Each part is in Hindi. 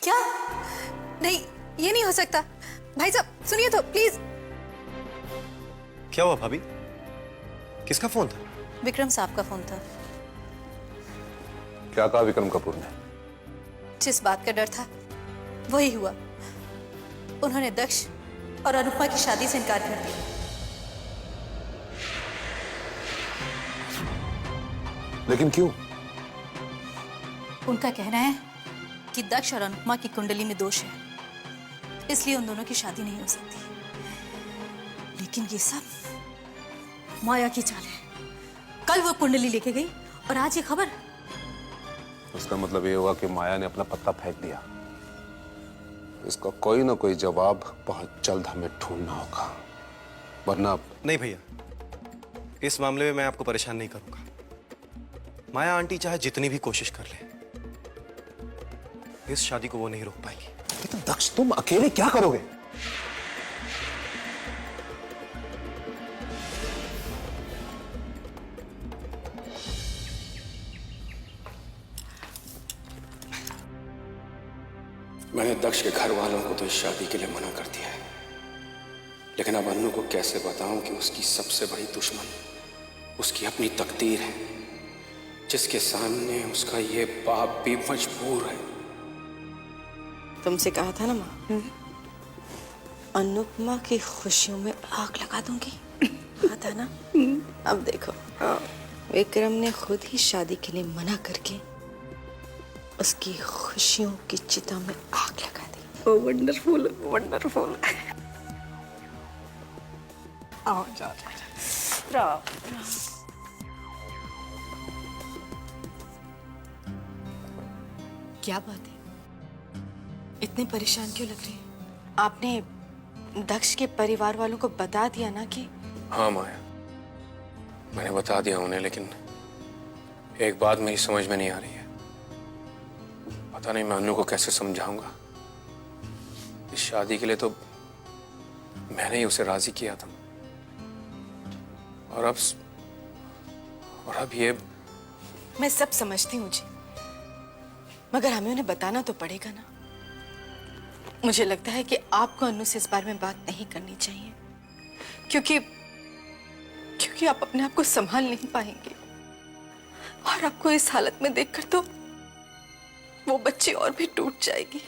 क्या? नहीं, ये नहीं हो सकता। भाई साहब सुनिए तो प्लीज। क्या हुआ भाभी? किसका फोन था? विक्रम साहब का फोन था। क्या कहा विक्रम कपूर ने? जिस बात का डर था वही हुआ। उन्होंने दक्ष और अनुपमा की शादी से इनकार कर दिया। लेकिन क्यों? उनका कहना है कि दक्ष और अनुपमा की कुंडली में दोष है, इसलिए उन दोनों की शादी नहीं हो सकती। लेकिन ये सब माया की चाल है। कल वो कुंडली लेके गई और आज ये खबर। उसका मतलब ये हुआ कि माया ने अपना पत्ता फेंक दिया। इसका कोई ना कोई जवाब बहुत जल्द हमें ढूंढना होगा, वरना नहीं भैया, इस मामले में मैं आपको परेशान नहीं करूंगा। माया आंटी चाहे जितनी भी कोशिश कर ले, इस शादी को वो नहीं रोक पाएगी। लेकिन दक्ष तुम अकेले क्या करोगे? मैंने दक्ष के घर वालों को तो इस शादी के लिए मना कर दिया है, लेकिन अब अन्नू को कैसे बताऊं कि उसकी सबसे बड़ी दुश्मन उसकी अपनी तकदीर है, जिसके सामने उसका ये बाप भी मजबूर है। तुमसे कहा था ना माँ, अनुपमा की खुशियों में आग लगा दूंगी। कहा था ना। अब देखो, विक्रम ने खुद ही शादी के लिए मना करके उसकी खुशियों की चिता में आग लगा दी। ओ वंडरफुल, वंडरफुल। आओ जाओ। क्या बात है, इतने परेशान क्यों लग रही हैं? आपने दक्ष के परिवार वालों को बता दिया ना कि? हाँ माया, मैंने बता दिया उन्हें, लेकिन एक बात मेरी समझ में नहीं आ रही है। पता नहीं मैं अन्नू को कैसे समझाऊंगा। इस शादी के लिए तो मैंने ही उसे राजी किया था, और अब ये। मैं सब समझती हूँ जी, मगर हमें उन्हें बताना तो पड़ेगा ना। मुझे लगता है कि आपको अन्नू से इस बारे में बात नहीं करनी चाहिए, क्योंकि आप अपने आप को संभाल नहीं पाएंगे, और आपको इस हालत में देखकर तो वो बच्ची और भी टूट जाएगी।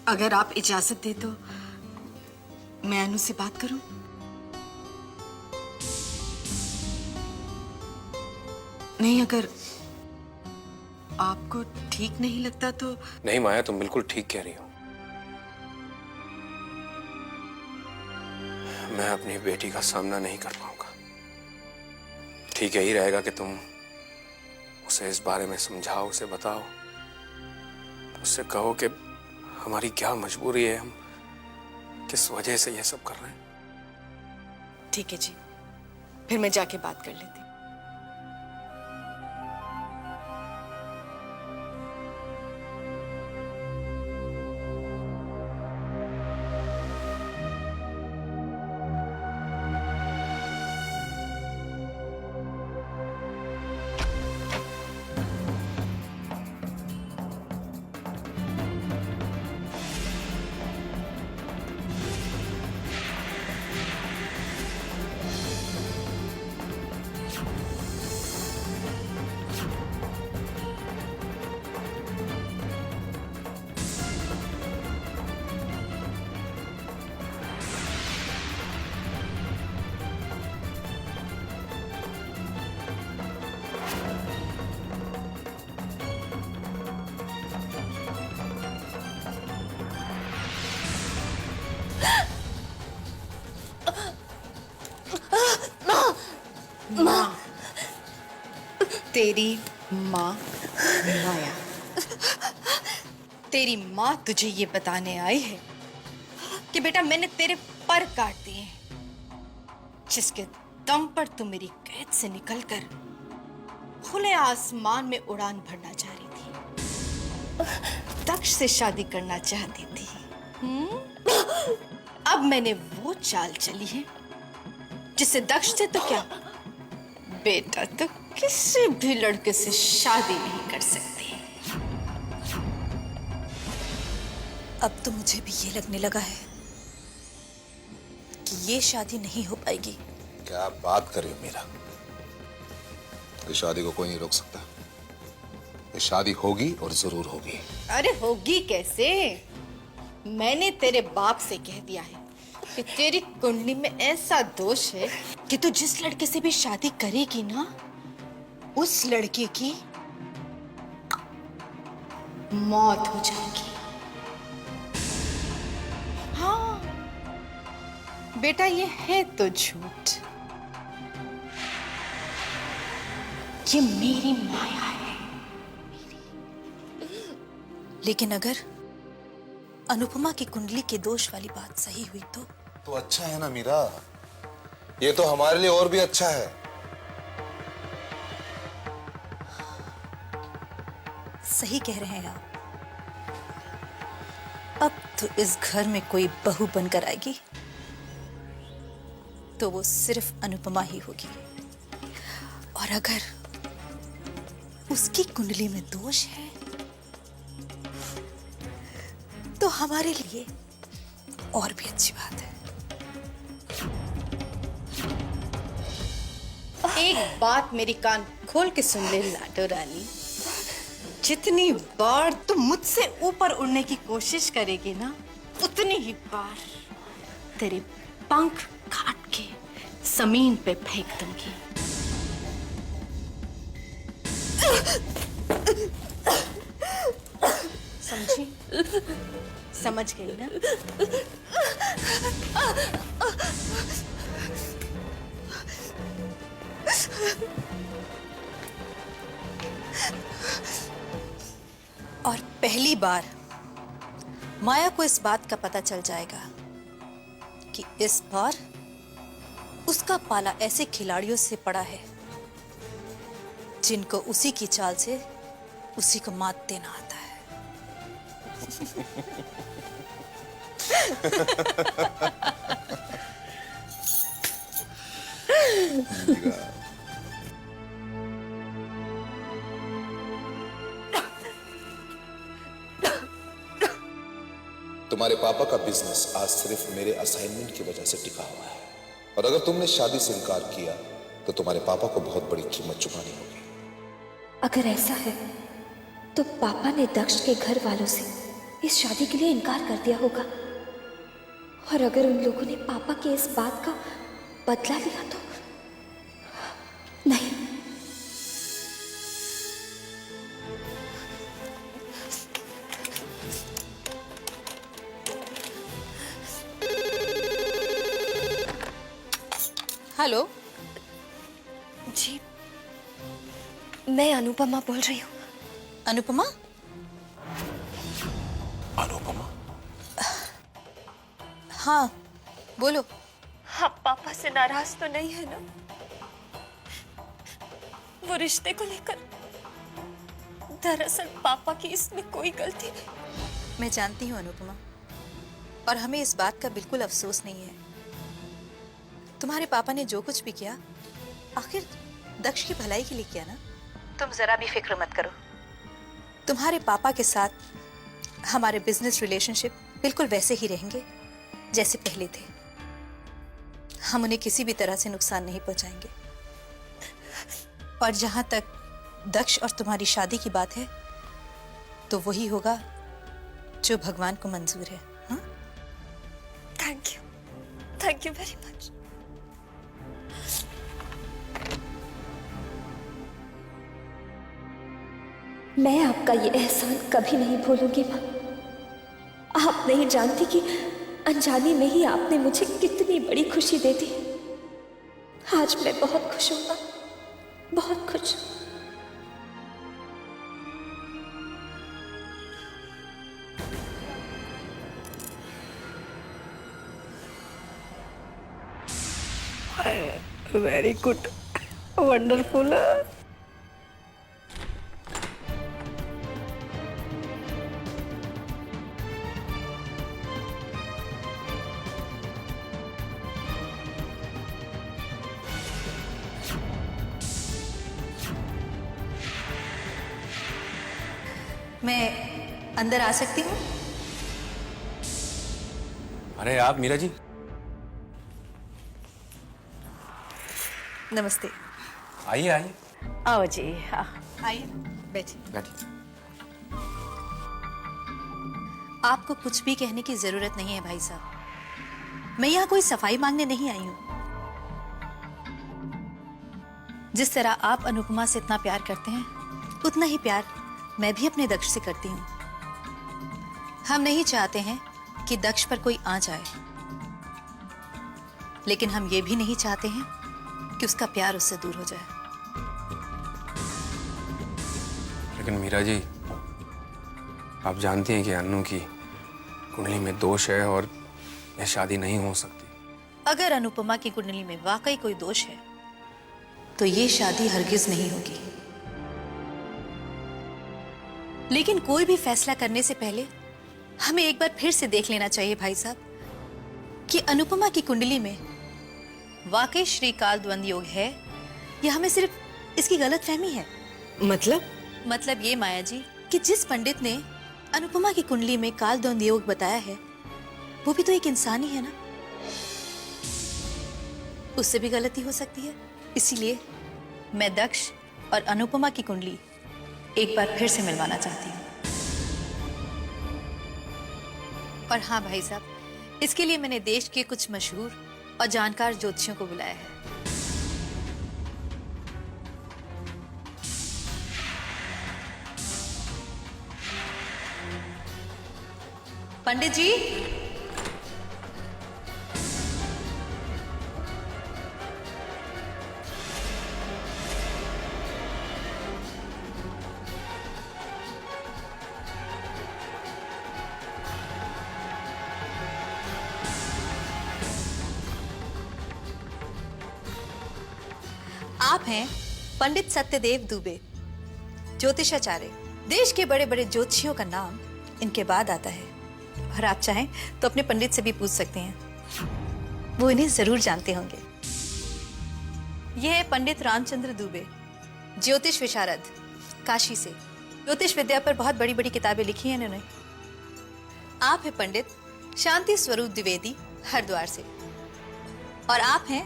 अगर आप इजाजत दे तो मैं अनु से बात करूं? नहीं, अगर आपको ठीक नहीं लगता तो? नहीं माया, तुम बिल्कुल ठीक कह रही हो। मैं अपनी बेटी का सामना नहीं कर पाऊंगा। ठीक यही रहेगा कि तुम उसे इस बारे में समझाओ, उसे बताओ, उससे कहो कि हमारी क्या मजबूरी है, हम किस वजह से ये सब कर रहे हैं। ठीक है जी, फिर मैं जाके बात कर लेती हूँ। माँ, तेरी माँ माया, तेरी माँ तुझे ये बताने आई है कि बेटा मैंने तेरे पर काट दिए हैं, जिसके दम पर तू मेरी कैद से निकलकर खुले आसमान में उड़ान भरना चाह रही थी, दक्ष से शादी करना चाहती थी। अब मैंने वो चाल चली है जिससे दक्ष से तो क्या, बेटा तो किसी भी लड़के से शादी नहीं कर सकती। अब तो मुझे भी ये लगने लगा है कि ये शादी नहीं हो पाएगी। क्या बात कर रही हो मीरा? इस शादी को कोई नहीं रोक सकता। ये शादी होगी और जरूर होगी। अरे होगी कैसे? मैंने तेरे बाप से कह दिया है कि तेरी कुंडली में ऐसा दोष है कि तू जिस लड़के से भी शादी करेगी ना, उस लड़के की मौत हो जाएगी। हाँ बेटा, ये है तो झूठ, ये मेरी माया है। लेकिन अगर अनुपमा की कुंडली के दोष वाली बात सही हुई तो अच्छा है ना मीरा, ये तो हमारे लिए और भी अच्छा है। सही कह रहे हैं आप। अब तो इस घर में कोई बहू बनकर आएगी तो वो सिर्फ अनुपमा ही होगी। और अगर उसकी कुंडली में दोष है तो हमारे लिए और भी अच्छी बात है। एक बात मेरी कान खोल के सुन ले लाडो रानी, जितनी बार तुम मुझसे ऊपर उड़ने की कोशिश करेगी ना, उतनी ही बार तेरे पंख काट के जमीन पे फेंक दूंगी। समझी? समझ गई ना? और पहली बार माया को इस बात का पता चल जाएगा कि इस बार उसका पाला ऐसे खिलाड़ियों से पड़ा है जिनको उसी की चाल से उसी को मात देना आता है। तुम्हारे पापा का बिजनेस आज सिर्फ मेरे असाइनमेंट की वजह से टिका हुआ है, और अगर तुमने शादी से इनकार किया तो तुम्हारे पापा को बहुत बड़ी कीमत चुकानी होगी। अगर ऐसा है तो पापा ने दक्ष के घर वालों से इस शादी के लिए इनकार कर दिया होगा, और अगर उन लोगों ने पापा की इस बात का बदला लिया तो नहीं। हेलो जी, मैं अनुपमा बोल रही हूँ। अनुपमा? अनुपमा? हाँ बोलो। आप पापा से नाराज तो नहीं है ना? वो रिश्ते को लेकर दरअसल पापा की इसमें कोई गलती नहीं। मैं जानती हूँ अनुपमा, और हमें इस बात का बिल्कुल अफसोस नहीं है। तुम्हारे पापा ने जो कुछ भी किया आखिर दक्ष की भलाई के लिए किया ना। तुम जरा भी फिक्र मत करो। तुम्हारे पापा के साथ हमारे बिजनेस रिलेशनशिप बिल्कुल वैसे ही रहेंगे जैसे पहले थे। हम उन्हें किसी भी तरह से नुकसान नहीं पहुंचाएंगे। और जहां तक दक्ष और तुम्हारी शादी की बात है तो वही होगा जो भगवान को मंजूर है। हाँ? Thank you very much. मैं आपका ये एहसान कभी नहीं भूलूंगी माँ। आप नहीं जानती कि अनजाने में ही आपने मुझे कितनी बड़ी खुशी दे दी। आज मैं बहुत खुश हूँ माँ, बहुत खुश। Very good, wonderful. मैं अंदर आ सकती हूँ? अरे आप मीरा जी, नमस्ते। आइए आइए आओ जी, हाँ। आइए, बैठिए। बैठिए। आपको कुछ भी कहने की जरूरत नहीं है भाई साहब। मैं यहाँ कोई सफाई मांगने नहीं आई हूँ। जिस तरह आप अनुपमा से इतना प्यार करते हैं, उतना ही प्यार मैं भी अपने दक्ष से करती हूँ। हम नहीं चाहते हैं कि दक्ष पर कोई आंच आए, लेकिन हम ये भी नहीं चाहते हैं कि उसका प्यार उससे दूर हो जाए। लेकिन मीरा जी, आप जानती हैं कि अन्नू की कुंडली में दोष है और यह शादी नहीं हो सकती। अगर अनुपमा की कुंडली में वाकई कोई दोष है तो ये शादी हरगिज नहीं होगी। लेकिन कोई भी फैसला करने से पहले हमें एक बार फिर से देख लेना चाहिए भाई साहब कि अनुपमा की कुंडली में वाकई श्री काल द्वंद योग है या हमें सिर्फ इसकी गलतफहमी है। मतलब ये माया जी कि जिस पंडित ने अनुपमा की कुंडली में काल द्वंद योग बताया है, वो भी तो एक इंसान ही है ना। उससे भी गलती हो सकती है। इसीलिए मैं दक्ष और अनुपमा की कुंडली एक बार फिर से मिलवाना चाहती हूँ। और हाँ भाई साहब, इसके लिए मैंने देश के कुछ मशहूर और जानकार ज्योतिषियों को बुलाया है। पंडित जी, आप हैं पंडित सत्यदेव दुबे, ज्योतिषाचार्य। देश के बड़े बड़े ज्योतिषियों का नाम इनके बाद आता है, और आप चाहें तो अपने पंडित से भी पूछ सकते हैं, वो इन्हें जरूर जानते होंगे। यह है पंडित रामचंद्र दुबे, ज्योतिष विशारद, काशी से। ज्योतिष विद्या पर बहुत बड़ी बड़ी किताबें लिखी हैं इन्होंने। आप हैं पंडित शांति स्वरूप द्विवेदी, हरिद्वार से। और आप हैं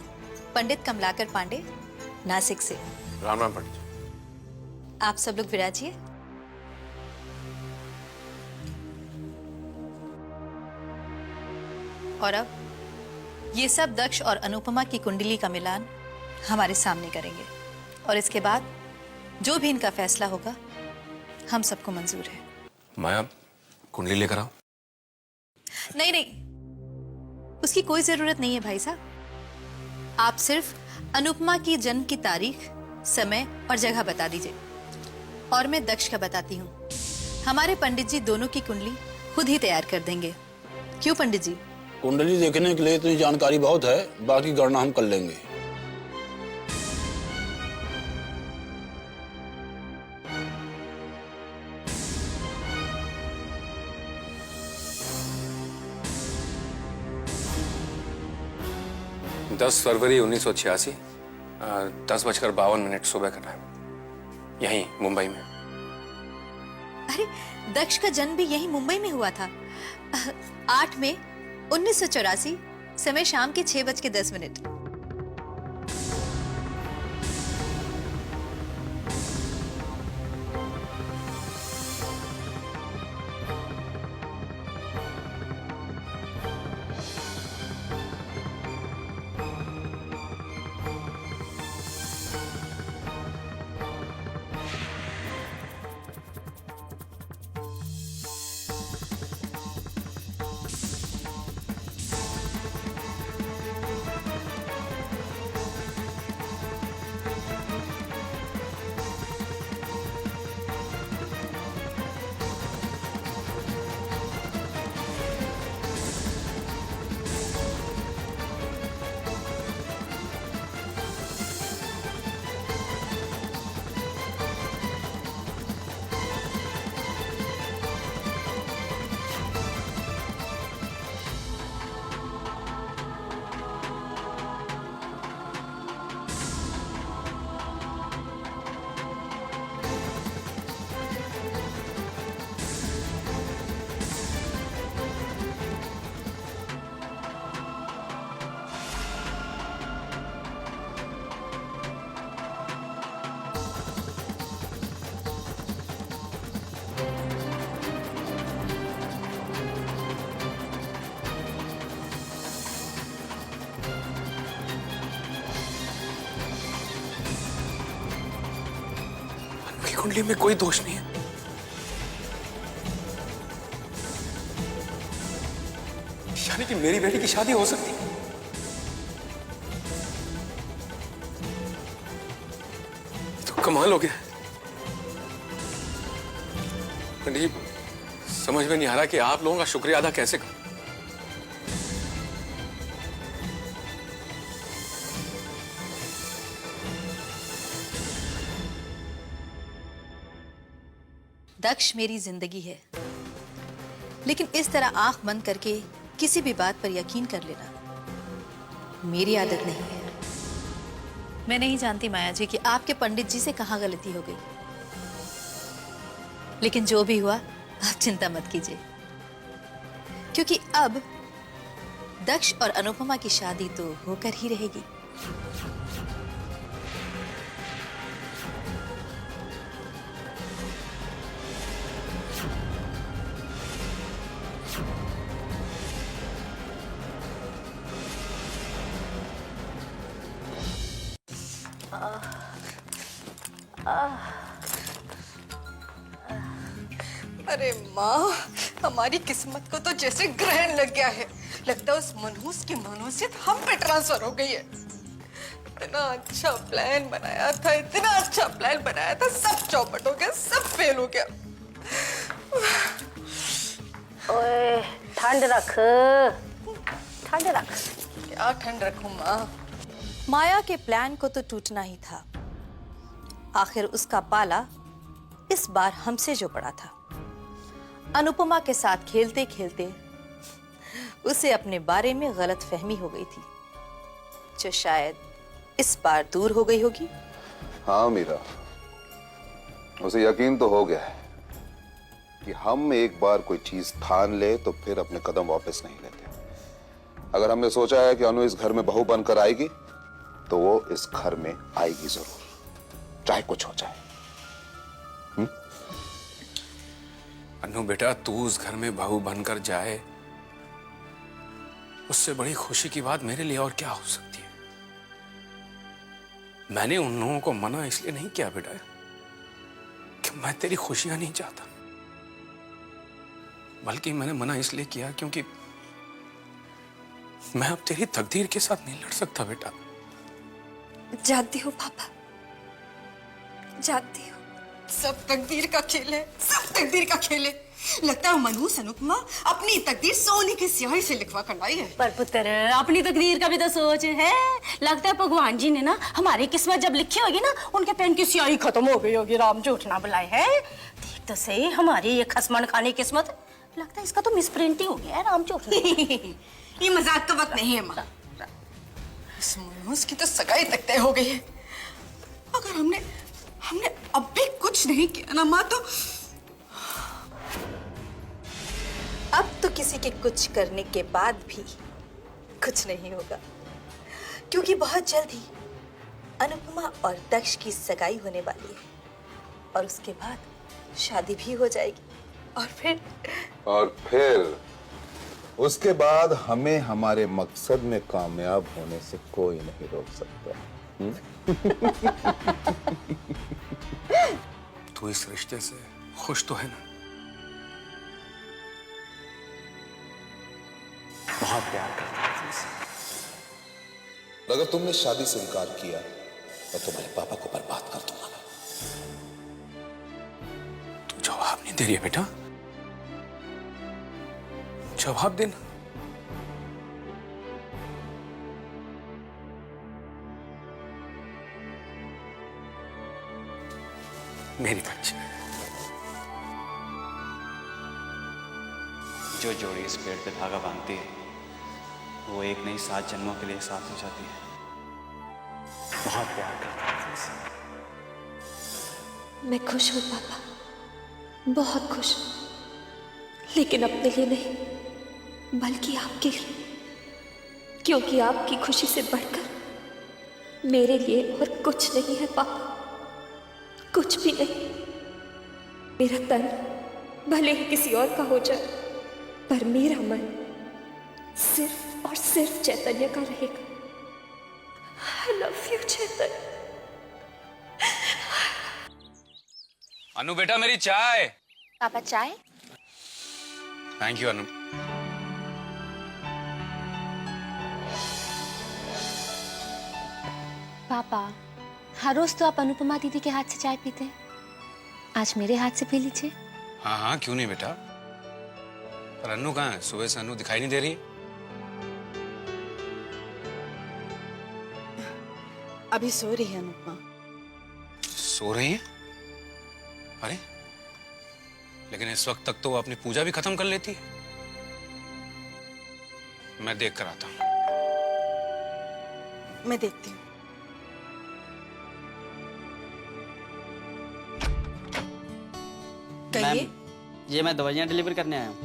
पंडित कमलाकर पांडे, नासिक से। राम राम पंडित जी। आप सब लोग विराजिए। और अब ये सब दक्ष और अनुपमा की कुंडली का मिलान हमारे सामने करेंगे, और इसके बाद जो भी इनका फैसला होगा हम सबको मंजूर है। माया, कुंडली लेकर आओ। नहीं नहीं, उसकी कोई जरूरत नहीं है भाई साहब। आप सिर्फ अनुपमा की जन्म की तारीख, समय और जगह बता दीजिए, और मैं दक्ष का बताती हूँ। हमारे पंडित जी दोनों की कुंडली खुद ही तैयार कर देंगे। क्यों पंडित जी? कुंडली देखने के लिए तो जानकारी बहुत है, बाकी गणना हम कर लेंगे। दस फरवरी 1986, 10:52 सुबह का टाइम, यहीं मुंबई में। अरे, दक्ष का जन्म भी यही मुंबई में हुआ था। 8 मई 1984, समय शाम के 6:10। कुंडली में कोई दोष नहीं है। यानी कि मेरी बेटी की शादी हो सकती है? तो कमाल हो गया। पंडित जी, समझ में नहीं आ रहा कि आप लोगों का शुक्रिया अदा कैसे करूं। दक्ष मेरी जिंदगी है, लेकिन इस तरह आंख बंद करके किसी भी बात पर यकीन कर लेना मेरी आदत नहीं है। मैं नहीं जानती माया जी कि आपके पंडित जी से कहां गलती हो गई, लेकिन जो भी हुआ आप चिंता मत कीजिए, क्योंकि अब दक्ष और अनुपमा की शादी तो होकर ही रहेगी। अरे माँ, हमारी किस्मत को तो जैसे ग्रहण लग गया है। लगता है उस मनहूस की मनहूसियत हम पे ट्रांसफर हो गई है। इतना अच्छा प्लान बनाया था, इतना अच्छा प्लान बनाया था, सब चौपट हो गया, सब फेल हो गया। ओए ठंड रख, ठंड रख। क्या ठंड रखूं माँ? माया के प्लान को तो टूटना ही था। आखिर उसका पाला इस बार हमसे जो पड़ा था। अनुपमा के साथ खेलते खेलते उसे अपने बारे में गलत फहमी हो गई थी, जो शायद इस बार दूर हो गई होगी। हाँ मीरा, उसे यकीन तो हो गया है कि हम एक बार कोई चीज ठान ले तो फिर अपने कदम वापस नहीं लेते। अगर हमने सोचा है कि अनु इस घर में बहू बनकर आएगी, तो वो इस घर में आएगी जरूर, चाहे कुछ हो जाए। अनु बेटा, तू उस घर में बहू बनकर जाए, उससे बड़ी खुशी की बात मेरे लिए और क्या हो सकती है। मैंने उन लोगों को मना इसलिए नहीं किया बेटा कि मैं तेरी खुशियां नहीं चाहता, बल्कि मैंने मना इसलिए किया क्योंकि मैं अब तेरी तकदीर के साथ नहीं लड़ सकता बेटा। जानती हो पापा, जानती हो। सब तकदीर का खेल है, सब तकदीर का खेल है। लगता है मनहूस अनुपमा अपनी तकदीर सोने की स्याही से लिखवा कर लाई है। पर पुत्र, अपनी तकदीर का भी तो सोच है। लगता है भगवान जी ने ना हमारी किस्मत जब लिखी होगी ना, उनके पेन की स्याही खत्म हो गई होगी। राम झूठ ना बुलाए है। देख तो सही, हमारी ये खसमन खाने की किस्मत, लगता है इसका तो मिसप्रिंटिंग हो गया है। राम झूठ ये मजाक का वक्त नहीं है माँ। इस मनहूस की तो सगाई तक तय हो गई है। अगर हमने अब भी कुछ नहीं किया ना माँ, तो अब तो किसी के कुछ करने के बाद भी कुछ नहीं होगा, क्योंकि बहुत जल्द ही अनुपमा और दक्ष की सगाई होने वाली है, और उसके बाद शादी भी हो जाएगी। और फिर उसके बाद हमें हमारे मकसद में कामयाब होने से कोई नहीं रोक सकता। तू इस रिश्ते से खुश तो है ना? बहुत प्यार करता हूं तुमसे। अगर तुमने शादी से इनकार किया तो तुम्हारे पापा को बर्बाद कर दूंगा मैं। तू जवाब नहीं दे रही है बेटा, जवाब देना। मेरी बच्ची, जो जोड़ी इस पेड़ पे धागा बांधती है, वो एक नहीं 7 जन्मों के लिए साथ हो जाती है। बहुत प्यार करता हूं तुमसे। मैं खुश हूँ पापा, बहुत खुश, लेकिन अपने लिए नहीं, बल्कि आपके लिए, क्योंकि आपकी खुशी से बढ़कर मेरे लिए और कुछ नहीं है पापा, कुछ भी नहीं। मेरा तन भले ही किसी और का हो जाए, पर मेरा मन सिर्फ और सिर्फ चैतन्य का रहेगा। I love you, चैतन्य। अनु बेटा मेरी चाय। पापा चाय? थैंक यू अनु। पापा, हर रोज तो आप अनुपमा दीदी के हाथ से चाय पीते हैं, आज मेरे हाथ से पी लीजिए। हाँ हाँ क्यों नहीं बेटा। पर अनु कहाँ है? सुबह से अनु दिखाई नहीं दे रही। अभी सो रही है अनुपमा। सो रही है? अरे लेकिन इस वक्त तक तो वो अपनी पूजा भी खत्म कर लेती है। मैं देख कर आता हूँ। मैं देखती हूँ। कहिए। मैम, ये मैं दवाइयाँ डिलीवर करने आया हूँ।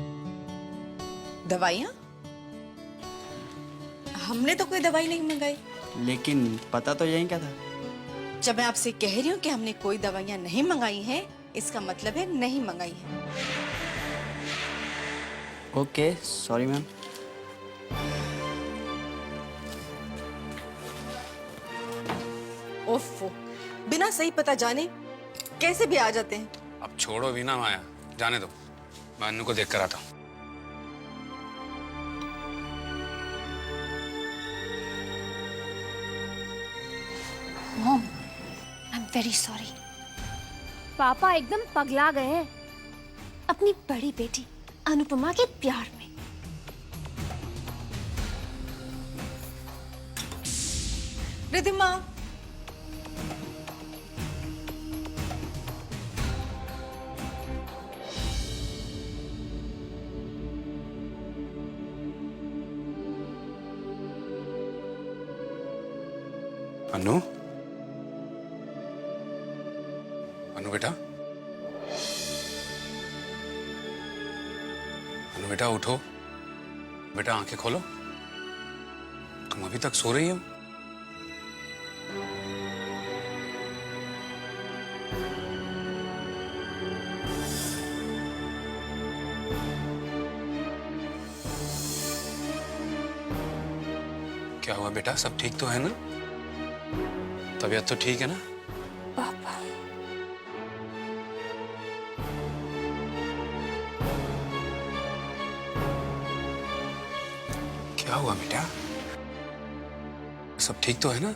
दवाइयाँ? हमने तो कोई दवाई नहीं मंगाई। लेकिन पता तो यही क्या था। जब मैं आपसे कह रही हूँ कि हमने कोई दवाइयाँ नहीं मंगाई हैं, इसका मतलब है नहीं मंगाई है। Okay sorry ma'am. ओफो, बिना सही पता जाने कैसे भी आ जाते हैं। अब छोड़ो भी ना माया, जाने दो। मैं अनु को देख कर आता हूँ। Mom, I am very sorry. पापा एकदम पगला गए हैं अपनी बड़ी बेटी अनुपमा के प्यार में। रिधिमा, अनु, अनु बेटा, अनु बेटा उठो। बेटा आंखें खोलो। तुम अभी तक सो रही हो? क्या हुआ बेटा, सब ठीक तो है ना? तबीयत तो ठीक है ना? पापा, क्या हुआ बेटा? सब ठीक तो है ना?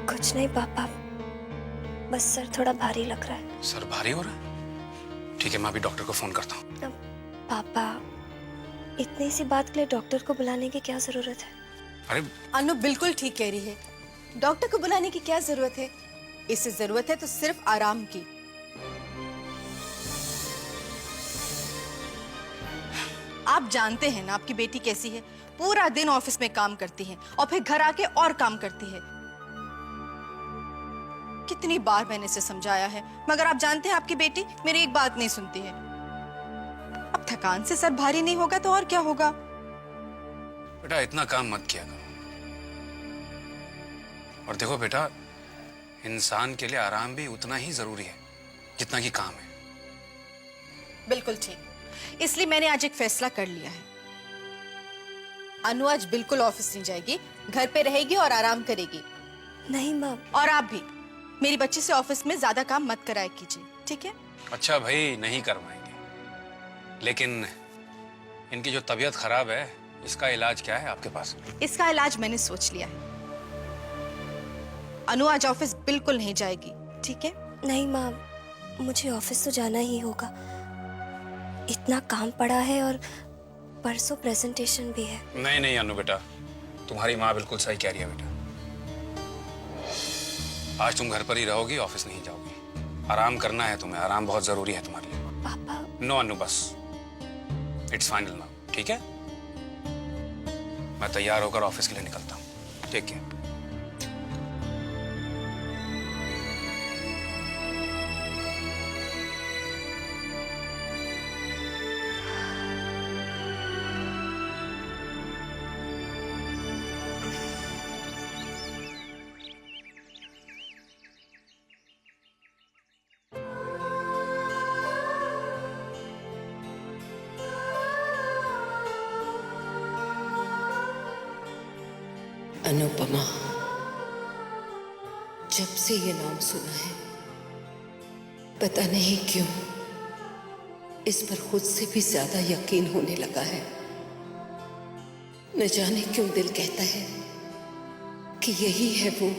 कुछ नहीं पापा, बस सर थोड़ा भारी लग रहा है। सर भारी हो रहा है? ठीक है, मैं अभी डॉक्टर को फोन करता हूँ। पापा, इतनी सी बात के लिए डॉक्टर को बुलाने की क्या जरूरत है? अरे अनु बिल्कुल ठीक कह रही है। डॉक्टर को बुलाने की क्या जरूरत है? इससे जरूरत है तो सिर्फ आराम की। आप जानते हैं ना आपकी बेटी कैसी है। पूरा दिन ऑफिस में काम करती है और फिर घर आके और काम करती है। कितनी बार मैंने इसे समझाया है, मगर आप जानते हैं आपकी बेटी मेरी एक बात नहीं सुनती है। अब थकान से सर भारी नहीं होगा तो और क्या होगा? बेटा इतना काम मत किया करो। और देखो बेटा, इंसान के लिए आराम भी उतना ही जरूरी है जितना कि काम है। बिल्कुल ठीक। इसलिए मैंने आज एक फैसला कर लिया है। अनु आज बिल्कुल ऑफिस नहीं जाएगी, घर पे रहेगी और आराम करेगी। नहीं माँ। और आप भी मेरी बच्ची से ऑफिस में ज्यादा काम मत कराया कीजिए, ठीक है? अच्छा भाई, नहीं करवाएंगे, लेकिन इनकी जो तबीयत खराब है इसका इलाज क्या है आपके पास? इसका इलाज मैंने सोच लिया है। अनु आज ऑफिस बिल्कुल नहीं जाएगी, ठीक है? नहीं माँ, मुझे ऑफिस तो जाना ही होगा। इतना काम पड़ा है और परसों प्रेजेंटेशन भी है। नहीं नहीं अनु बेटा, तुम्हारी माँ बिल्कुल सही कह रही है बेटा। आज तुम घर पर ही रहोगी, ऑफिस नहीं जाओगी। आराम करना है तुम्हें, आराम बहुत जरूरी है तुम्हारे लिए। पापा। नो अनु, बस इट्स फाइनल नाउ, ठीक है? मैं तैयार होकर ऑफिस के लिए निकलता हूँ। Take care. अनुपमा, जब से ये नाम सुना है, पता नहीं क्यों इस पर खुद से भी ज्यादा यकीन होने लगा है। न जाने क्यों दिल कहता है कि यही है वो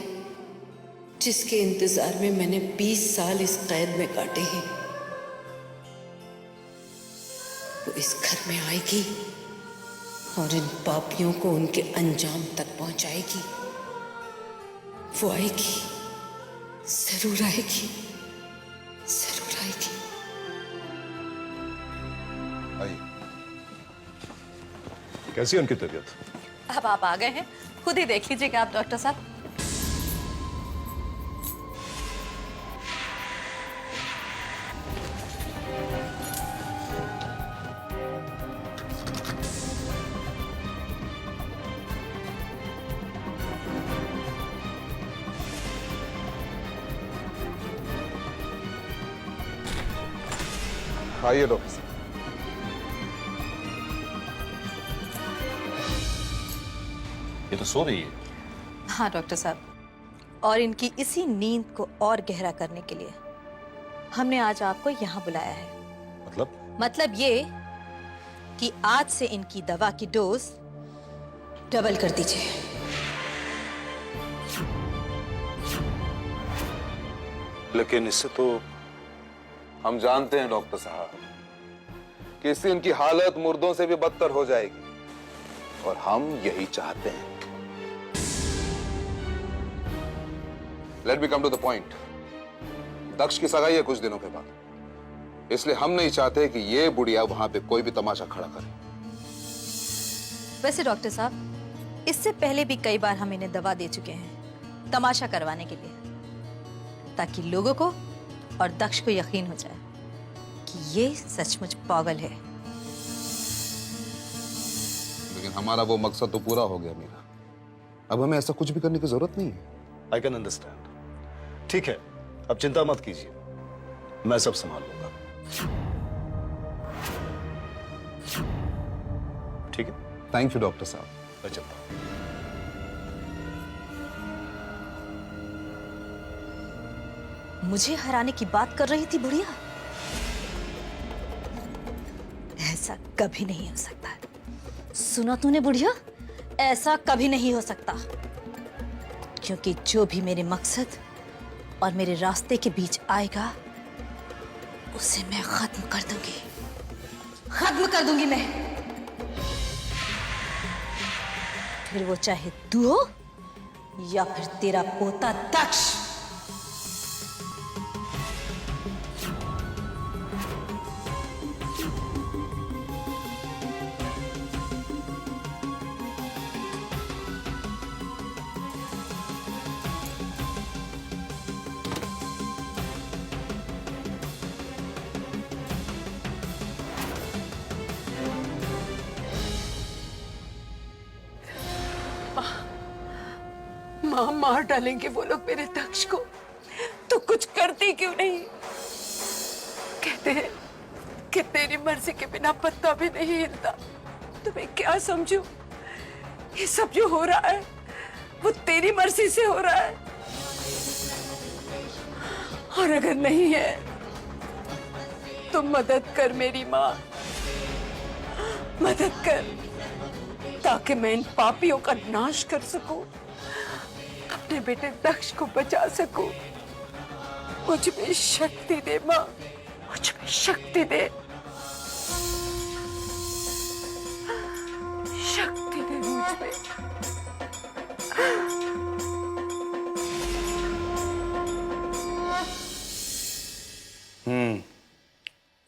जिसके इंतजार में मैंने 20 साल इस कैद में काटे हैं। वो इस घर में आएगी और इन पापियों को उनके अंजाम तक पहुंचाएगी। वो आएगी, जरूर आएगी, जरूर आएगी। आइए। कैसी है उनकी तबीयत? अब आप आ गए हैं, खुद ही देख लीजिएगा आप डॉक्टर साहब। आइए डॉक्टर साहब। ये तो सो रही है। हाँ डॉक्टर साहब, और इनकी इसी नींद को और गहरा करने के लिए हमने आज आपको यहाँ बुलाया है। मतलब ये कि आज से इनकी दवा की डोज डबल कर दीजिए। लेकिन इससे तो हम जानते हैं डॉक्टर साहब कि इससे इनकी हालत मुर्दों से भी बदतर हो जाएगी, और हम यही चाहते हैं। Let me come to the point. Daksh की सगाई है कुछ दिनों के बाद, इसलिए हम नहीं चाहते कि ये बुढ़िया वहां पे कोई भी तमाशा खड़ा करे। वैसे डॉक्टर साहब, इससे पहले भी कई बार हम इन्हें दवा दे चुके हैं तमाशा करवाने के लिए, ताकि लोगों को और दक्ष को यकीन हो जाए कि ये सचमुच पागल है। लेकिन हमारा वो मकसद तो पूरा हो गया मीरा। अब हमें ऐसा कुछ भी करने की जरूरत नहीं है। I can understand. ठीक है, अब चिंता मत कीजिए, मैं सब संभाल लूंगा। ठीक है, थैंक यू डॉक्टर साहब। मैं चलता हूं। मुझे हराने की बात कर रही थी बुढ़िया? ऐसा कभी नहीं हो सकता। सुना तूने बुढ़िया? ऐसा कभी नहीं हो सकता, क्योंकि जो भी मेरे मकसद और मेरे रास्ते के बीच आएगा उसे मैं खत्म कर दूंगी, खत्म कर दूंगी मैं। फिर वो चाहे तू हो या फिर तेरा पोता दक्ष। माँ मार डालेंगे वो लोग मेरे दक्ष को, तो कुछ करती क्यों नहीं? कहते हैं कि तेरी मर्जी के बिना पत्ता भी नहीं हिलता। तो मैं क्या समझूं? ये सब जो हो रहा है वो तेरी मर्जी से हो रहा है, और अगर नहीं है तो मदद कर मेरी माँ, मदद कर, ताकि मैं इन पापियों का नाश कर सकूं, अपने बेटे दक्ष को बचा सकूं। मुझ में शक्ति दे माँ, मुझ में शक्ति दे, शक्ति दे मुझ में।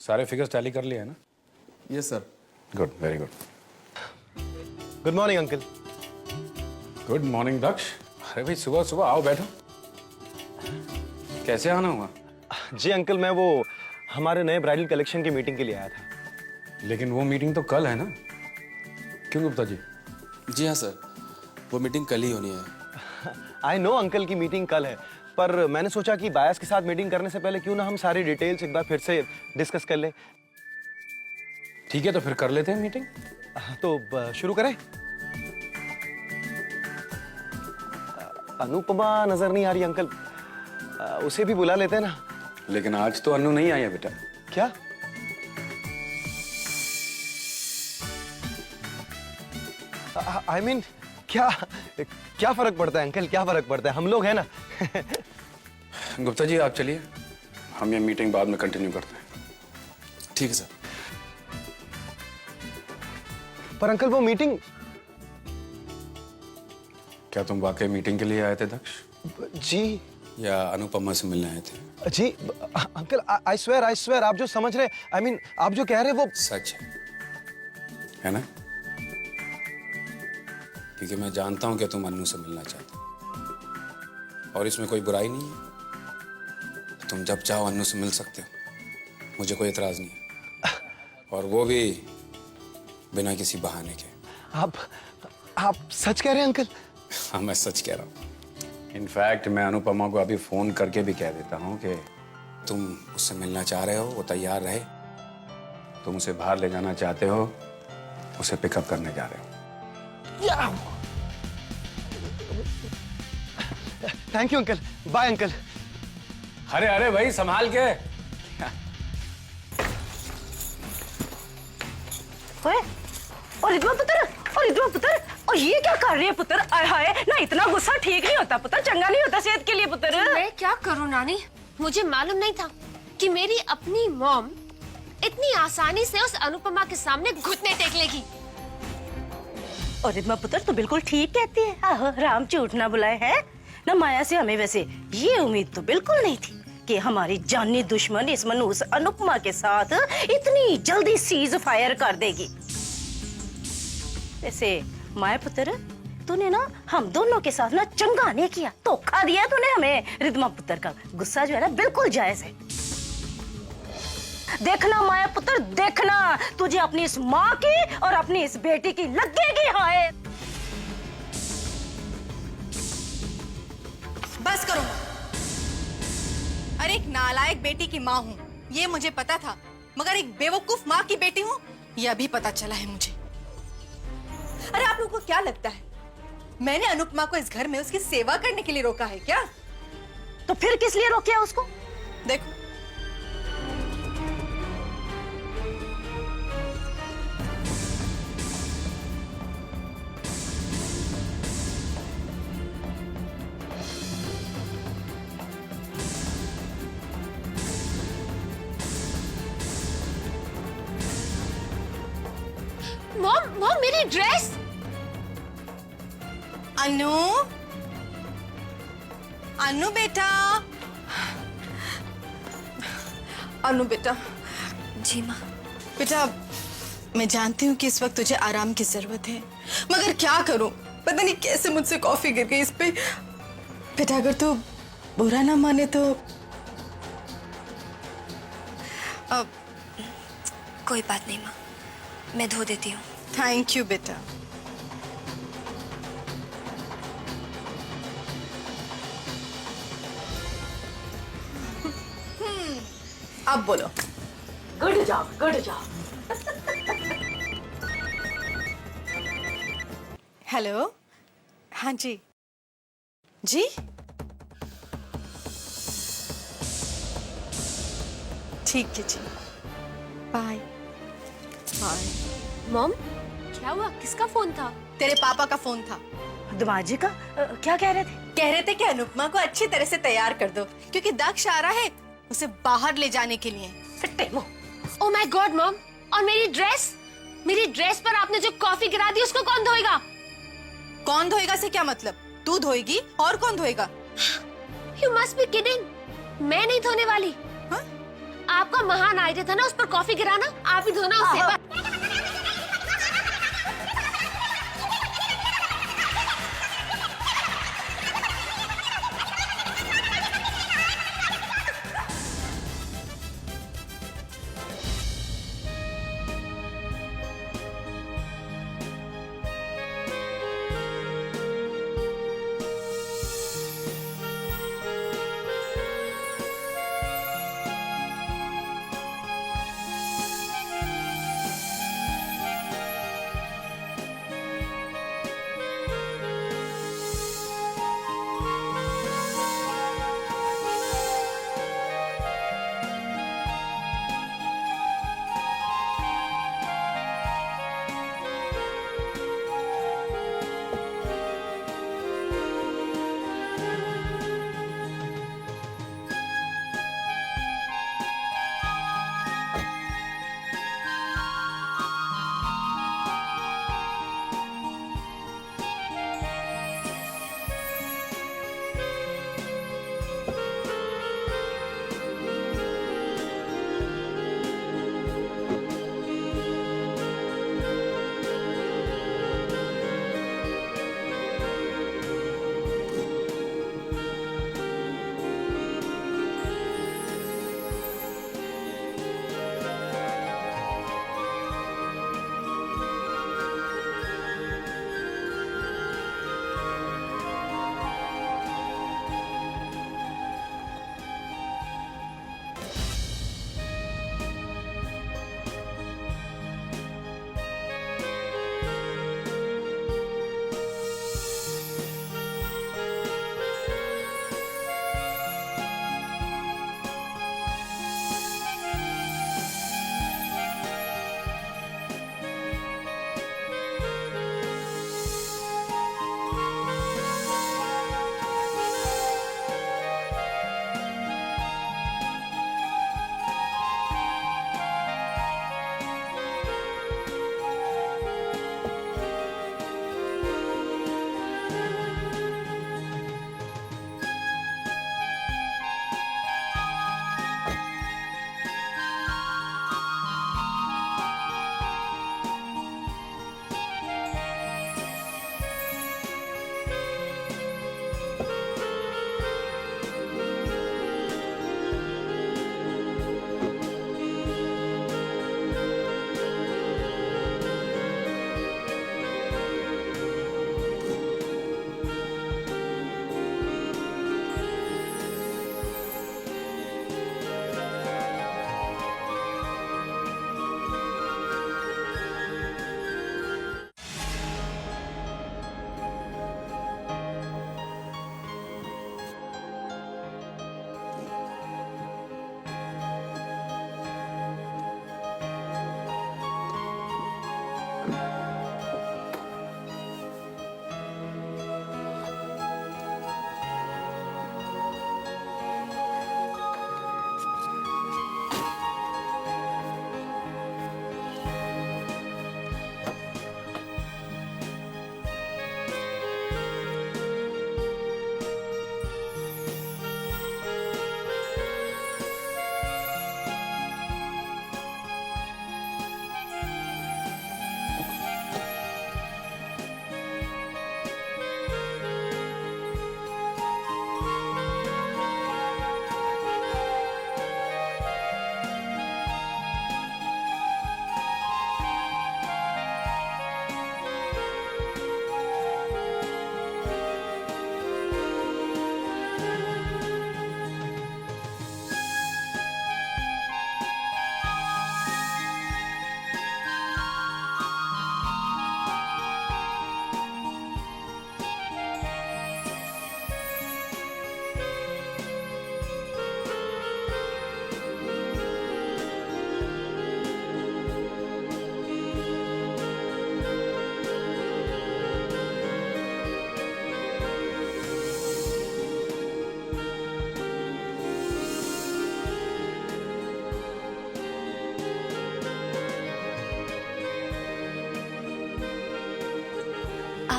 सारे फिगर्स टैली कर लिए है ना? Yes sir. Good, very good. Good morning uncle. Good morning Daksh. अरे भाई, सुबह सुबह आओ, बैठो। कैसे आना हुआ? जी अंकल, मैं वो हमारे नए ब्राइडल कलेक्शन की मीटिंग के लिए आया था। लेकिन वो मीटिंग तो कल है ना? क्यों गुप्ता जी? जी हाँ सर, वो मीटिंग कल ही होनी है। आई नो अंकल की मीटिंग कल है, पर मैंने सोचा कि बायस के साथ मीटिंग करने से पहले क्यों ना हम सारी डिटेल्स एक बार फिर से डिस्कस कर लें। ठीक है, तो फिर कर लेते हैं मीटिंग। तो शुरू करें। अनुपमा नजर नहीं आ रही अंकल, उसे भी बुला लेते हैं ना। लेकिन आज तो अन्नू नहीं आई है बेटा। क्या? आई मीन क्या क्या फर्क पड़ता है अंकल, क्या फर्क पड़ता है, हम लोग हैं ना। गुप्ता जी आप चलिए, हम ये मीटिंग बाद में कंटिन्यू करते हैं। ठीक है सर। पर अंकल वो मीटिंग। क्या तुम वाकई मीटिंग के लिए आए थे दक्ष, जी या अनुपमा से मिलने आए थे? जी अंकल, आई स्वेयर आप जो समझ रहे, आई मीन आप जो कह रहे वो सच है ना? क्योंकि मैं जानता हूं कि तुम अन्नू से मिलना चाहते हो और इसमें कोई बुराई नहीं है। तुम जब चाहो अन्नू से मिल सकते हो, मुझे कोई एतराज नहीं है, और वो भी बिना किसी बहाने के। आप सच कह रहे हैं अंकल? हाँ मैं सच कह रहा हूँ। इनफैक्ट मैं अनुपमा को अभी फोन करके भी कह देता हूँ कि तुम उससे मिलना चाह रहे हो, वो तैयार रहे, तुम उसे बाहर ले जाना चाहते हो, उसे पिकअप करने जा रहे हो। Thank you uncle, bye uncle. अरे अरे भाई संभाल के। और रिद्मा पुत्र, और ये क्या कर रही है पुत्र? आय हाय, ना इतना गुस्सा ठीक नहीं होता पुत्र, चंगा नहीं होता सेहत के लिए पुत्र। मैं क्या करूं नानी, मुझे मालूम नहीं था कि मेरी अपनी मॉम इतनी आसानी से उस अनुपमा के सामने घुटने टेक लेगी। और रिद्मा पुत्र तो बिल्कुल ठीक कहती है। आहो, राम झूठ ना बुलाए है ना। माया से हमें वैसे ये उम्मीद तो बिल्कुल नहीं थी कि हमारी जानी दुश्मन इस मनहूस अनुपमा के साथ इतनी जल्दी सीज फायर कर देगी। वैसे माया पुत्र, तूने ना हम दोनों के साथ ना चंगा नहीं किया, धोखा दिया तूने हमें। रिद्मा पुत्र का गुस्सा जो है ना बिल्कुल जायज है। देखना माया पुत्र, देखना तुझे अपनी इस माँ की और अपनी इस बेटी की लगेगी हाय। बस करो। अरे एक नालायक बेटी की माँ हूँ ये मुझे पता था, मगर एक बेवकूफ माँ की बेटी हूँ ये अभी पता चला है मुझे। अरे आप लोगों को क्या लगता है मैंने अनुपमा को इस घर में उसकी सेवा करने के लिए रोका है क्या? तो फिर किस लिए रोकिया उसको? देखो, मॉम मेरी ड्रेस। अनु बेटा, अनु बेटा। जी माँ। बेटा मैं जानती हूँ कि इस वक्त तुझे आराम की जरूरत है, मगर क्या करूं, पता नहीं कैसे मुझसे कॉफी गिर गई इस पे। बेटा अगर तू बुरा ना माने तो कोई बात नहीं माँ, मैं धो देती हूँ। थैंक यू बेटा। अब बोलो। Good job, good job. Hello, हाँ जी जी। ठीक है जी, बाय बाय। मॉम क्या हुआ, किसका फोन था? तेरे पापा का फोन था। दमाजी का? क्या कह रहे थे? कह रहे थे कि अनुपमा को अच्छी तरह से तैयार कर दो क्योंकि दक्ष आ रहा है उसे बाहर ले जाने के लिए। ओह माय गॉड मॉम, और मेरी ड्रेस पर आपने जो कॉफी गिरा दी उसको कौन धोएगा? कौन धोएगा से क्या मतलब? तू धोएगी और कौन धोएगा? You must be kidding, मैं नहीं धोने वाली। हा? आपका महान आइडिया था ना उस पर कॉफी गिराना, आप ही धोना उससे।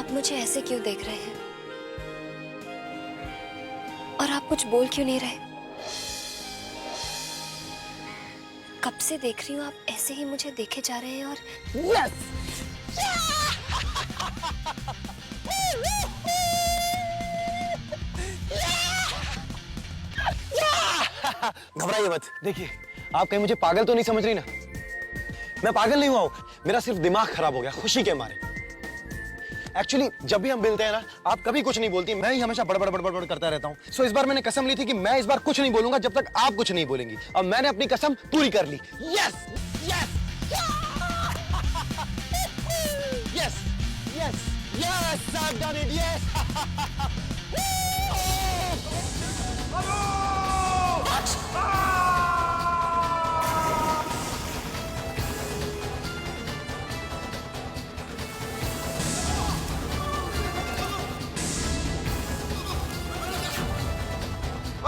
आप मुझे ऐसे क्यों देख रहे हैं? और आप कुछ बोल क्यों नहीं रहे? कब से देख रही हूँ आप ऐसे ही मुझे देखे जा रहे हैं और घबराइए मत। देखिए, आप कहीं मुझे पागल तो नहीं समझ रही ना? मैं पागल नहीं हुआ हूं, मेरा सिर्फ दिमाग खराब हो गया खुशी के मारे। एक्चुअली जब भी हम मिलते हैं ना, आप कभी कुछ नहीं बोलती, मैं ही हमेशा बड़बड़ बड़बड़ करता रहता हूं। सो इस बार मैंने कसम ली थी कि मैं इस बार कुछ नहीं बोलूंगा जब तक आप कुछ नहीं बोलेंगी, और मैंने अपनी कसम पूरी कर ली। Yes yes yes yes yes, I have done it. Yes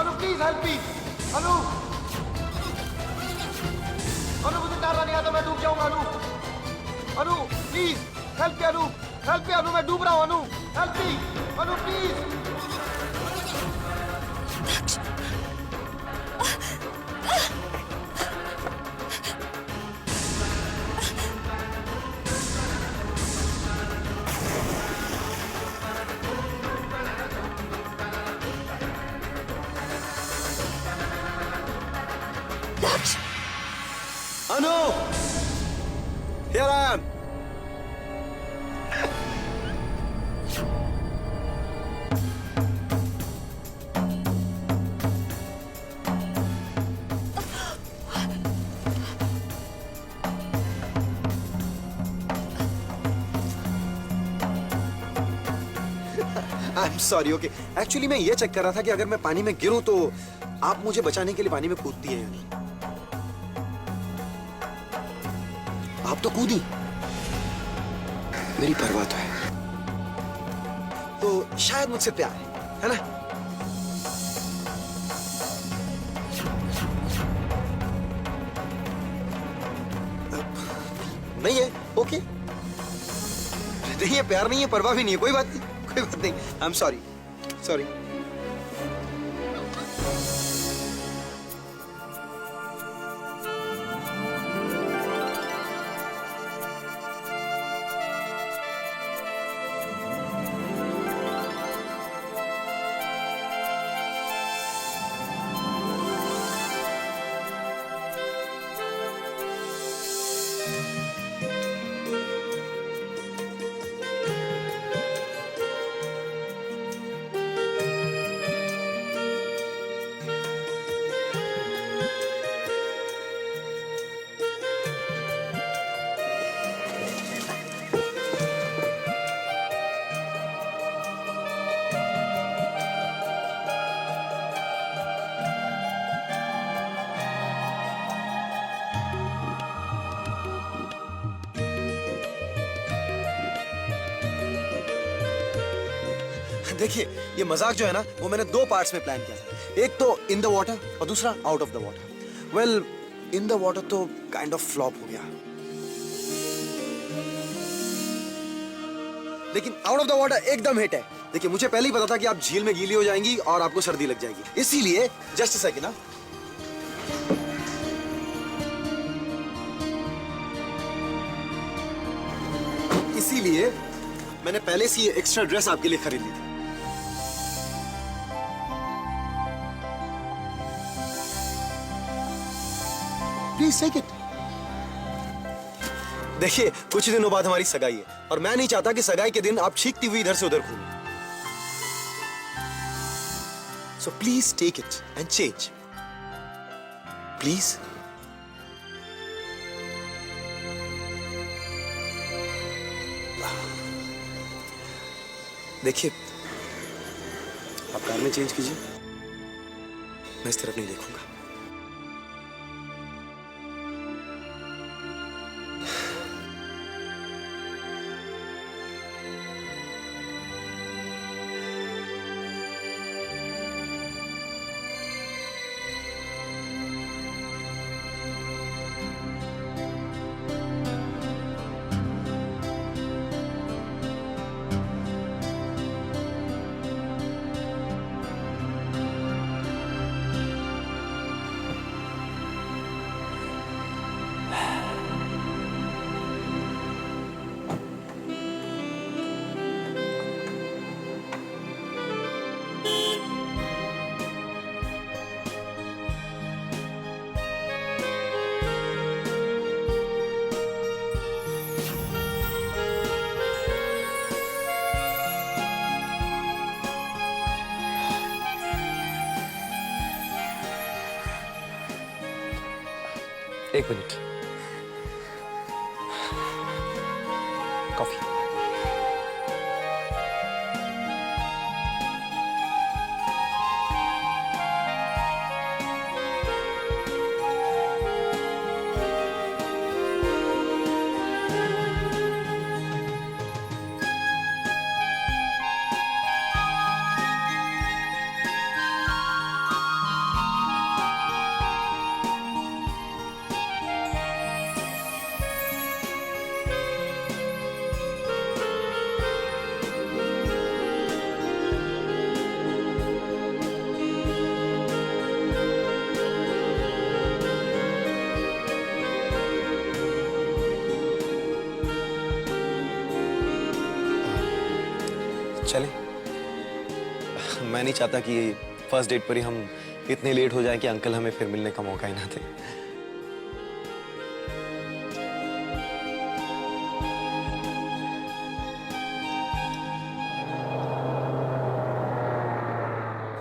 Anu please help me. Anu Anu मुझे तैरना नहीं आता, मैं डूब जाऊंगा। Anu Anu please help me. Anu help me. Anu मैं डूब रहा हूं। Anu help me. Anu please. Anu, here I am. I'm sorry, okay. Actually मैं ये चेक कर रहा था कि अगर मैं पानी में गिरूं तो आप मुझे बचाने के लिए पानी में कूदती है या नहीं। आप तो कूदी, मेरी परवाह तो है, तो शायद मुझसे प्यार है ना? नहीं है, ओके। नहीं है, प्यार नहीं है, परवाह भी नहीं है, कोई बात नहीं, कोई बात नहीं। I am sorry, sorry. देखिए, ये मजाक जो है ना, वो मैंने 2 पार्ट्स में प्लान किया था। एक तो इन द वाटर और दूसरा out of the water. Well, in the water तो काइंड ऑफ फ्लॉप हो गया, लेकिन आउट ऑफ द वाटर एकदम हिट है। देखिए, मुझे पहले ही पता था कि आप झील में गीली हो जाएंगी और आपको सर्दी लग जाएगी, इसीलिए जस्ट अ सेकंड ना, इसीलिए मैंने पहले से ये एक्स्ट्रा ड्रेस आपके लिए खरीद ली थी। Please take it. देखिए, कुछ ही दिनों बाद हमारी सगाई है और मैं नहीं चाहता कि सगाई के दिन आप चीखती हुई इधर से उधर घूमें। So please take it and change, please. देखिए, आप कार में चेंज कीजिए, मैं इस तरफ नहीं देखूंगा। एक मिनट। कॉफी। चले, मैं नहीं चाहता कि फर्स्ट डेट पर ही हम इतने लेट हो जाएं कि अंकल हमें फिर मिलने का मौका ही ना दे।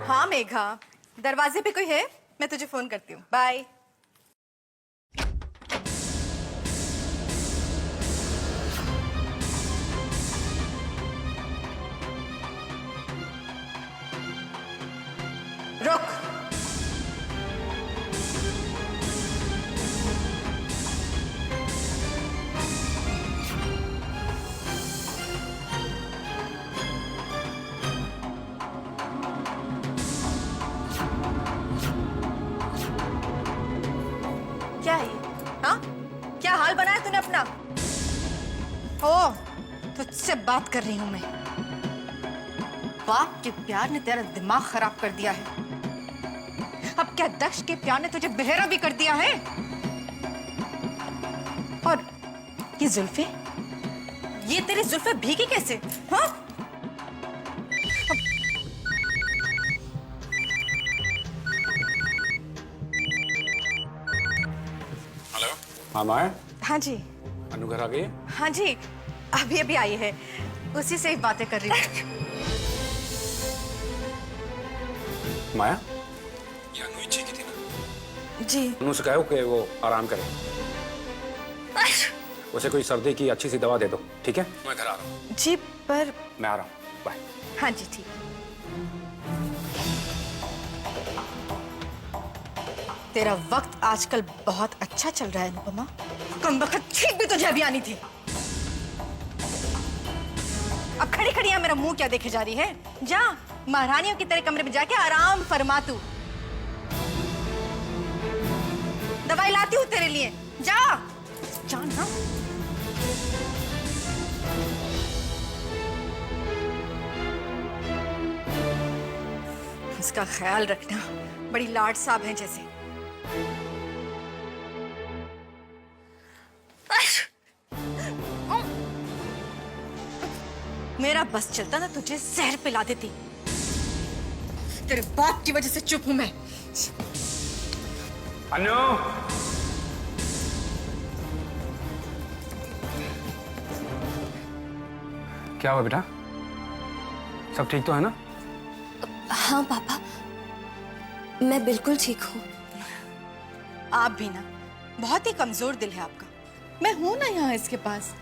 हाँ मेघा, दरवाजे पे कोई है? मैं तुझे फोन करती हूँ। बाय। रुक। क्या है ये? हाँ? क्या हाल बनाया तूने अपना? ओ, तुझसे बात कर रही हूं मैं। बाप के प्यार ने तेरा दिमाग खराब कर दिया है। अब क्या दक्ष के प्यार ने तुझे बहेरा भी कर दिया है? और ये जुल्फे, ये तेरी जुल्फे भीगी कैसे? हाँ? हेलो। हाँ माया। हाँ जी। अनु घर आ गई है? हाँ जी, अभी अभी आई है, उसी से ही बातें कर रही हूँ। माया, ये अनु इच्छी की थी ना? जी। अनु से कहो कि वो आराम करे। उसे कोई सर्दी की अच्छी सी दवा दे दो, ठीक है? मैं घर आ रहा हूँ। जी पर मैं आ रहा हूँ, बाय। हाँ जी ठीक। तेरा वक्त आजकल बहुत अच्छा चल रहा है अनुपमा। कमबख्त ठीक भी तुझे अभी आनी थी। अब खड़ी खड़ी यहाँ मेरा मुंह क्या देखे जा रही है? जा महारानियों की तेरे कमरे में जाके आराम फरमा तू। दवाई लाती हूँ तेरे लिए, जा जा ना। उसका ख्याल रखना, बड़ी लाड साहब हैं जैसे। मेरा बस चलता ना तुझे जहर पिला देती। तेरे बाप की वजह से चुप हूं मैं। अनु! क्या हुआ बेटा? सब ठीक तो है ना? हाँ पापा, मैं बिल्कुल ठीक हूँ। आप भी ना, बहुत ही कमजोर दिल है आपका। मैं हूं ना यहाँ इसके पास।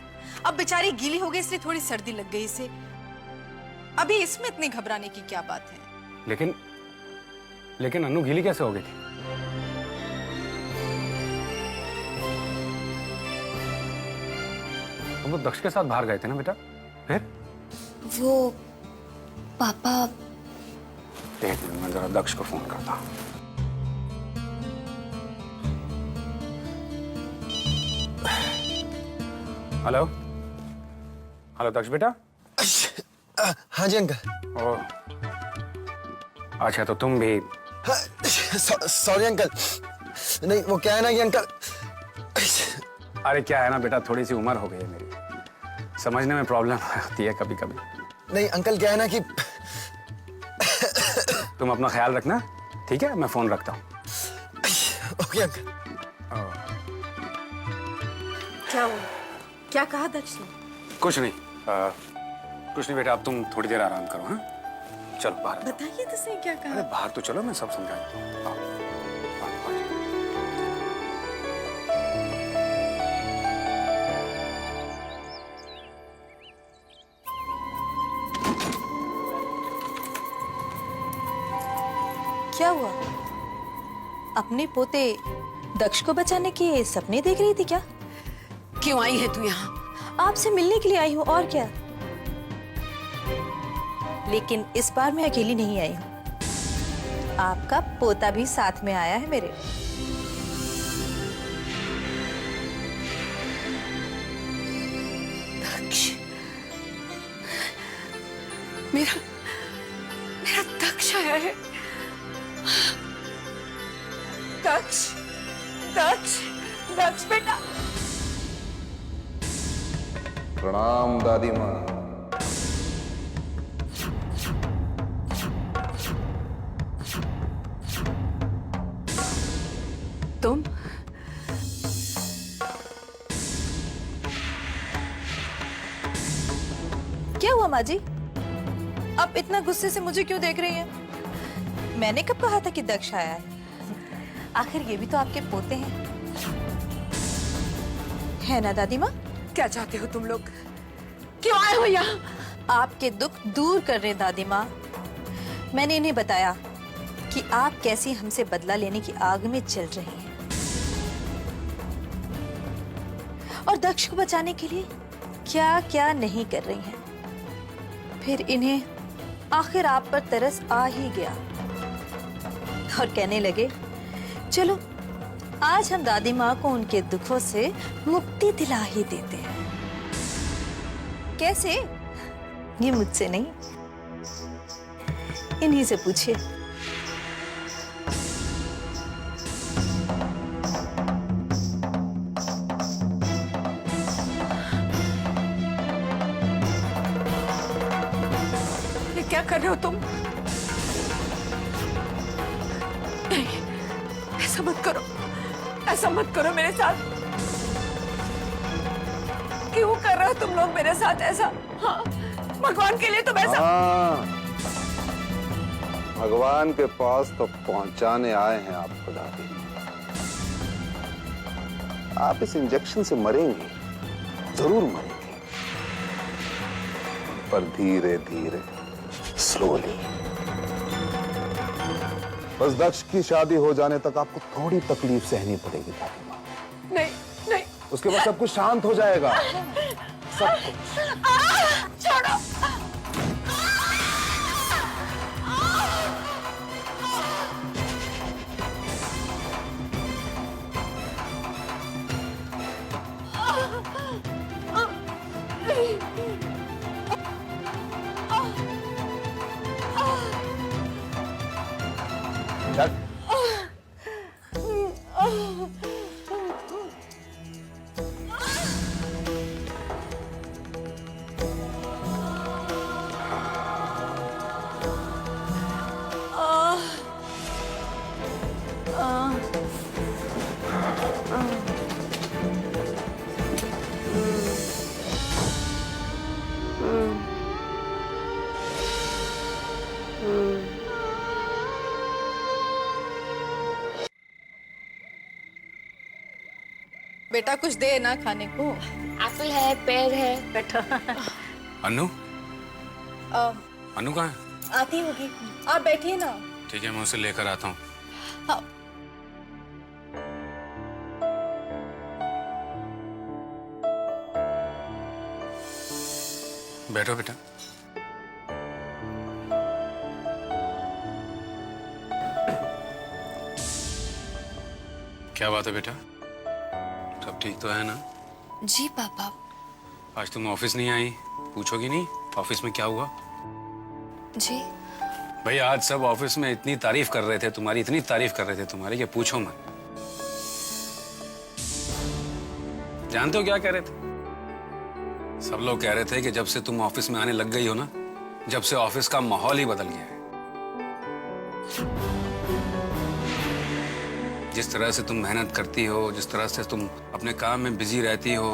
अब बेचारी गीली हो गई इसलिए थोड़ी सर्दी लग गई इसे। अभी इसमें इतनी घबराने की क्या बात है? लेकिन अनु गीली कैसे हो गई थी? तुम वो दक्ष के साथ बाहर गए थे ना बेटा? फिर? वो पापा। एक मिनट, मैं जरा दक्ष को फोन करता हूँ। हेलो हेलो दक्ष बेटा। हाँ जी अंकल। ओह, अच्छा तो तुम भी। सॉरी अंकल, नहीं वो क्या है ना कि अंकल। अरे क्या है ना बेटा, थोड़ी सी उम्र हो गई है मेरी, समझने में प्रॉब्लम आती है कभी कभी। नहीं अंकल, क्या है ना कि तुम अपना ख्याल रखना, ठीक है? मैं फोन रखता हूँ। Okay uncle. क्या हुआ? क्या कहा दक्ष ने? कुछ नहीं बेटा, अब तुम थोड़ी देर आराम करो। हाँ चलो बाहर। बताइए तो सही क्या कहा। अरे बाहर तो चलो, मैं सब समझा देता हूँ। क्या हुआ? अपने पोते दक्ष को बचाने के सपने देख रही थी क्या? क्यों आई है तू यहाँ? आपसे मिलने के लिए आई हूँ, और क्या। लेकिन इस बार मैं अकेली नहीं आई हूँ, आपका पोता भी साथ में आया है मेरे। दक्ष, मेरा मेरा दक्ष आया है। दक्ष, दक्ष, दक्ष बेटा। प्रणाम दादी माँ। तुम? क्या हुआ माँ जी? आप इतना गुस्से से मुझे क्यों देख रही हैं? मैंने कब कहा था कि दक्ष आया है? आखिर ये भी तो आपके पोते हैं, है ना दादी माँ? क्या चाहते हो तुम लोग? क्यों आए हो यहाँ? आपके दुख दूर कर रहे दादी माँ। मैंने इन्हें बताया कि आप कैसी हमसे बदला लेने की आग में चल रही हैं, और दक्ष को बचाने के लिए क्या क्या नहीं कर रही हैं। फिर इन्हें आखिर आप पर तरस आ ही गया और कहने लगे, चलो आज हम दादी माँ को उनके दुखों से मुक्ति दिला ही देते हैं। कैसे? ये मुझसे नहीं, इन्हीं से पूछिए। ये क्या कर रहे हो तुम? नहीं, ऐसा मत करो, ऐसा मत करो मेरे साथ। क्यों कर रहे हो तुम लोग मेरे साथ ऐसा? हाँ, भगवान के लिए तुम ऐसा। भगवान के पास तो पहुंचाने आए हैं आप खुदा भी। आप इस इंजेक्शन से मरेंगे, जरूर मरेंगे, पर धीरे धीरे, स्लोली। बस दक्ष की शादी हो जाने तक आपको थोड़ी तकलीफ सहनी पड़ेगी दादी माँ। नहीं, नहीं। उसके बाद सब कुछ शांत हो जाएगा, सब कुछ। छोड़ो। बेटा कुछ दे ना खाने को। एप्पल है, पेड़ है। बैठो। अनु? अनु कहाँ है? आती होगी, आप बैठिए ना। ठीक है, मैं उसे लेकर आता हूँ। हाँ। बैठो बेटा। क्या बात है बेटा? सब ठीक तो है ना? जी पापा। आज तुम ऑफिस नहीं आई, पूछोगी नहीं ऑफिस में क्या हुआ? जी भाई आज सब ऑफिस में इतनी तारीफ कर रहे थे तुम्हारी, इतनी तारीफ कर रहे थे तुम्हारी कि पूछो मत। जानते हो क्या कह रहे थे? सब लोग कह रहे थे कि जब से तुम ऑफिस में आने लग गई हो ना, जब से ऑफिस का माहौल ही बदल गया है। जिस तरह से तुम मेहनत करती हो, जिस तरह से तुम अपने काम में बिजी रहती हो,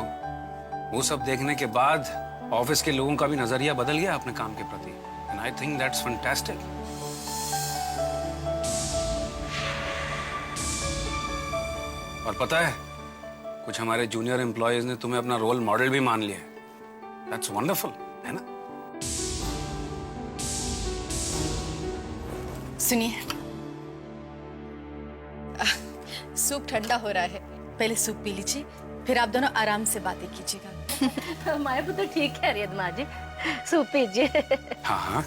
वो सब देखने के बाद ऑफिस के लोगों का भी नजरिया बदल गया अपने काम के प्रति। And I think that's fantastic. और पता है, कुछ हमारे जूनियर एम्प्लॉयज ने तुम्हें अपना रोल मॉडल भी मान लिया है। दैट्स वंडरफुल, है ना? सुनिए, सूप ठंडा हो रहा है, पहले सूप पी लीजिए, फिर आप दोनों आराम से बातें कीजिएगा। हमारे को तो ठीक है रियद माँ जी, सूप पीजिए। हाँ हाँ।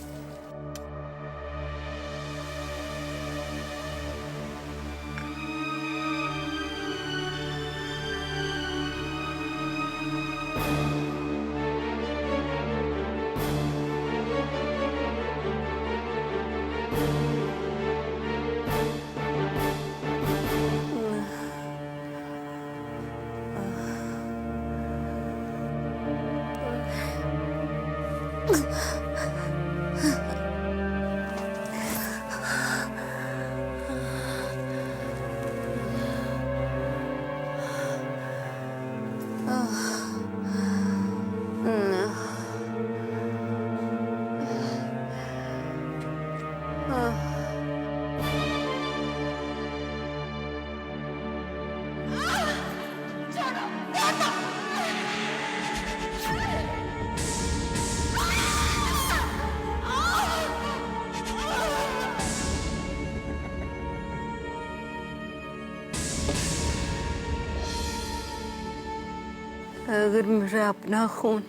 अगर मेरा अपना खून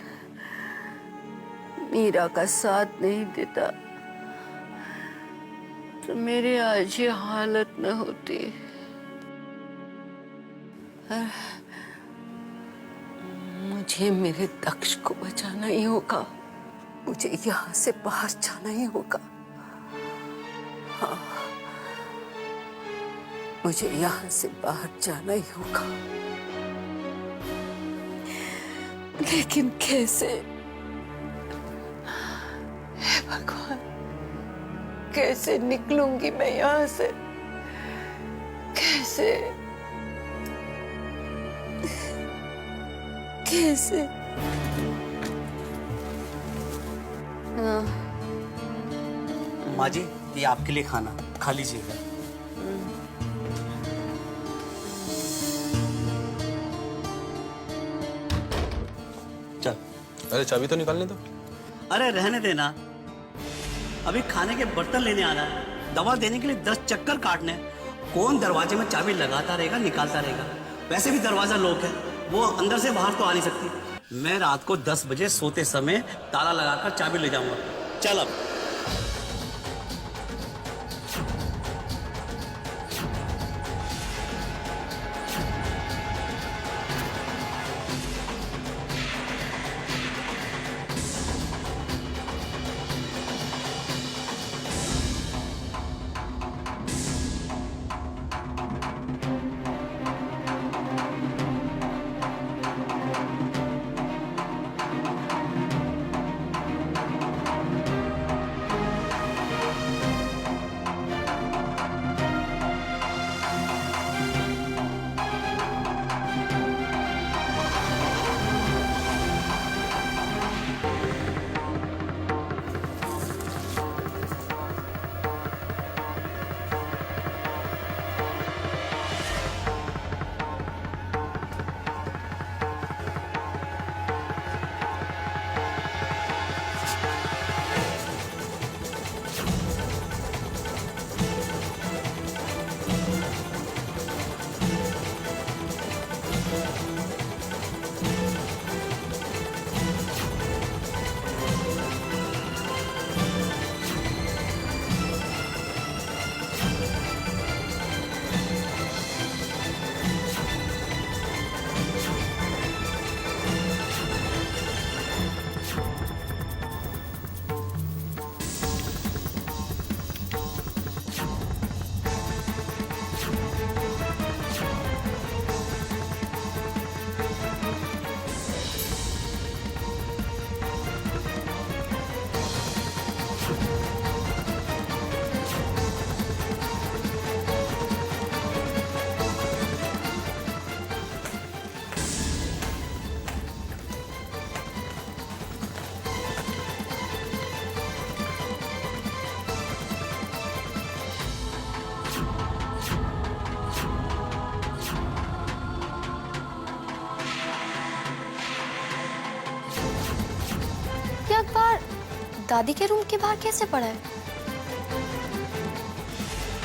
मीरा का साथ नहीं देता तो मेरी आज ये हालत न होती। मुझे मेरे दक्ष को बचाना ही होगा, मुझे यहाँ से बाहर जाना ही होगा। हाँ, मुझे यहाँ से बाहर जाना ही होगा। लेकिन कैसे? हे भगवान, कैसे निकलूंगी मैं यहाँ से? कैसे? कैसे? माँ जी, ये आपके लिए खाना, खा लीजिएगा। चल। अरे चाबी तो निकालने दो। अरे रहने देना, अभी खाने के बर्तन लेने आना है, दवा देने के लिए 10 चक्कर काटने। कौन दरवाजे में चाबी लगाता रहेगा, निकालता रहेगा? वैसे भी दरवाजा लॉक है, वो अंदर से बाहर तो आ नहीं सकती। मैं रात को 10 बजे सोते समय ताला लगाकर चाबी ले जाऊंगा। चल अब। दादी के रूम के बाहर कैसे पड़ा है?